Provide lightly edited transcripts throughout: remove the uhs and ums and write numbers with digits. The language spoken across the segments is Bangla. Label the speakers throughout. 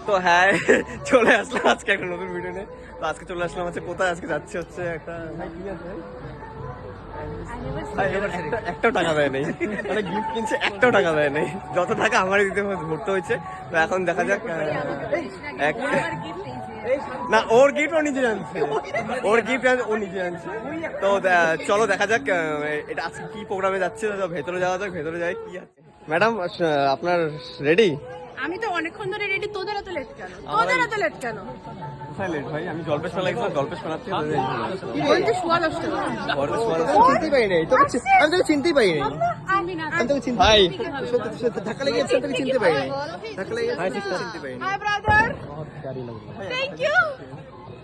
Speaker 1: তো হ্যাঁ চলে আসলাম আজকে একটা নতুন ভিডিও নিয়ে। তো আজকে চলে আসলাম হচ্ছে কোথায়, আজকে যাচ্ছে হচ্ছে একটা একটাও টাকা দেয় নেই, মানে গিফট কিনছে একটাও টাকা দেয় নেই, যত টাকা আমারই দিতে ধরতে হয়েছে। তো এখন দেখা যাক, না ওর গিফট ও নিজে জানছে, ওর গিফট ও নিজে জানছে। তো চলো দেখা যাক এটা আজকে কি প্রোগ্রামে যাচ্ছে। ভেতরে যাওয়া যাক, ভেতরে যাই কি আছে। ম্যাডাম আপনার রেডি?
Speaker 2: আমি তো অনেকক্ষণ ধরে রেডি, তোদের এত লেট কেন? তোদের এত লেট কেন?
Speaker 1: কোথায় লেট ভাই? আমি জলপেশ মেলা গেছিলাম, জলপেশ মেলা থেকে
Speaker 2: বলতে শোয়া দশটা
Speaker 1: চিনতেই পাই নাই, আমি তোকে চিনতেই পাই নাই,
Speaker 2: আমি না
Speaker 1: আমি তোকে চিনতে ভাই সত্যি ধাক্কা লেগে গেছে, তোকে চিনতে পাই নাই, ধাক্কা লেগে গেছে চিনতে পাই নাই।
Speaker 2: Hi brother, thank you.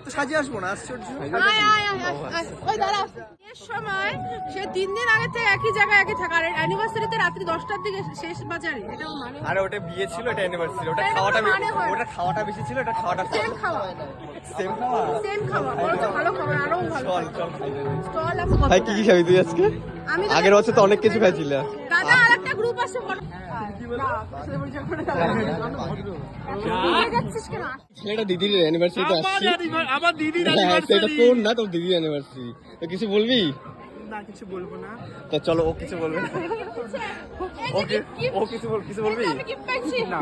Speaker 1: তো সাজিয়ে আসবো না, আশ্চর্য।
Speaker 2: আয় আয় আয় আয়, ওই দাঁড়া। এর সময় সে 3 দিন আগে থেকে একই জায়গায় একই থাকা, আর অ্যানিভার্সারিতে রাত্রি 10টার দিকে শেষ বাজারে, এটা মানে
Speaker 1: আরে ওটা বিয়ে ছিল, এটা অ্যানিভার্সারি, ওটা খাওয়াটা বেশি ছিল, এটা খাওয়াটা
Speaker 2: সেম খাওয়া,
Speaker 1: সেম খাওয়া।
Speaker 2: সেম খাওয়া, বরঞ্চ ভালো খাবার, আরো ভালো।
Speaker 1: চল খাই।
Speaker 2: চল আমি
Speaker 1: ভাই কি কি খাবি তুই আজকে?
Speaker 2: আমি
Speaker 1: আগের বছর তো অনেক কিছু খাইছিল।
Speaker 2: দাদা আরেকটা গ্রুপ আছে,
Speaker 1: ছেলেটা দিদির অ্যানিভার্সারিতে আসছে,
Speaker 3: আমার দিদির
Speaker 1: সেটা তোর না, তোর দিদির অ্যানিভার্সারি। তো কিছু বলবি?
Speaker 3: না, কিছু বলবো না।
Speaker 1: তো চলো, ও কিছু বলবে না। ও কিছু বলবি
Speaker 3: না,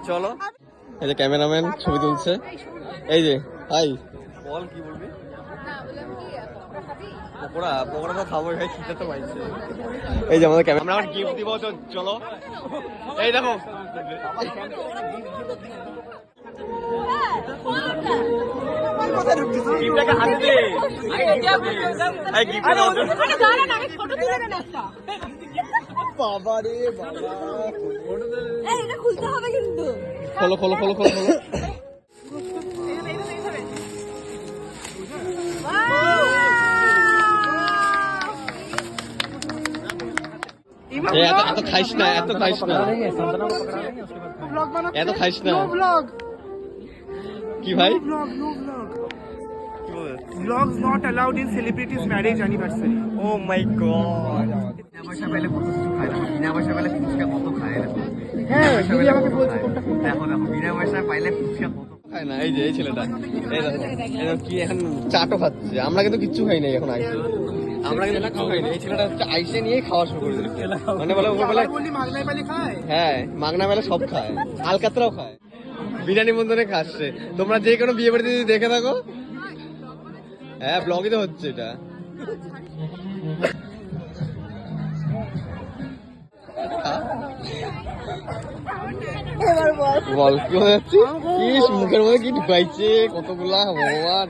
Speaker 1: চলো। এই যে ক্যামেরাম্যান ছবি তুলছে, এই যে হাই বল কি বলবি? পকোড়া পকোড়া তো খাবো ভাই, খিদে তো পাইছে। এই যে আমাদের ক্যামেরা, আমরা গিফট দিব, তো চলো। এই দেখো গিফটটাকে হাতে দে, এই গিফটটা দাও তো। বাবা রে বাবা,
Speaker 2: এটা খুলতে হবে কিন্তু।
Speaker 1: খোলো খোলো খোলো খোলো খোলো। এত খাইস না, এত খাইস না, এত খাইস না। কি ভাই?
Speaker 3: Vlogs not allowed in celebrities' marriage anniversary.
Speaker 1: Oh my god, বিনা পয়সা পেলে কত কিছু খায় না, বিনা পয়সা পেলে ফুচকা কত খায় না। হ্যাঁ, দিদি আমাকে বলছে কোনটা কোনটা। দেখো দেখো, বিনা পয়সা পাইলে ফুচকা কত খায় না। এই যে এই ছেলেটা, এই দেখো কি এখন চাটও খাচ্ছে। আমরা কিন্তু কিচ্ছু খাই নাই এখন আইসে, আমরা কিন্তু কিচ্ছু খাই না। এই ছেলেটা আইসে নিয়ে খাওয়া শুরু করে দিচ্ছে, মানে বলে
Speaker 3: মাগনায় পাইলে খায়।
Speaker 1: হ্যাঁ মাগনা মেলা সব খায়, আলকাতরাও খায়, বিনা নিমন্ত্রণে খাচ্ছে। তোমরা যে কোনো বিয়ে বাড়িতে যদি দেখে থাকো, হ্যাঁ ব্লগই তো হচ্ছে এটা। বল কি হয়ে যাচ্ছে, মুখের মধ্যে কি ঢুকাইছে কতগুলা, ভগবান।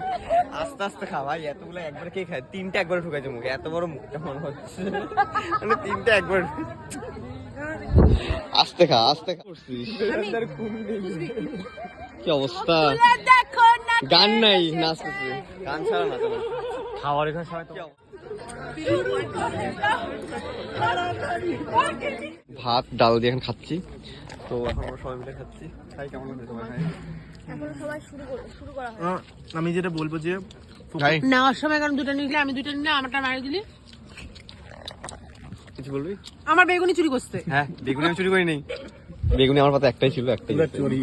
Speaker 1: আস্তে আস্তে খা ভাই, এতগুলো একবারে কে খায়? 3টা একবারে ঢুকাইছে মুখে, এত বড় মুখটা মনে হচ্ছে, মানে 3টা একবার। আস্তে খা, আস্তে খা। কি অবস্থা, গান নাই, নাচতেছে, গান ছাড়া না খাওয়ার এখানে সবাই তো। ভাত ডাল দিয়ে এখন খাচ্ছি, তো এখন আমরা সবাই মিলে খাচ্ছি। খাই কেমন হয়েছে সবাই?
Speaker 3: আমি যেটা বলবো যে
Speaker 2: নেওয়ার সময় কারণ দুটো নিলে, আমি দুটো নিলে আমারটা মারি দিলি।
Speaker 1: কিছু বলবি?
Speaker 2: আমার বেগুনি চুরি করতে।
Speaker 1: হ্যাঁ বেগুনি আমি চুরি করি নাই, বেগুনি আমার পাতে একটাই ছিল, একটাই চুরি।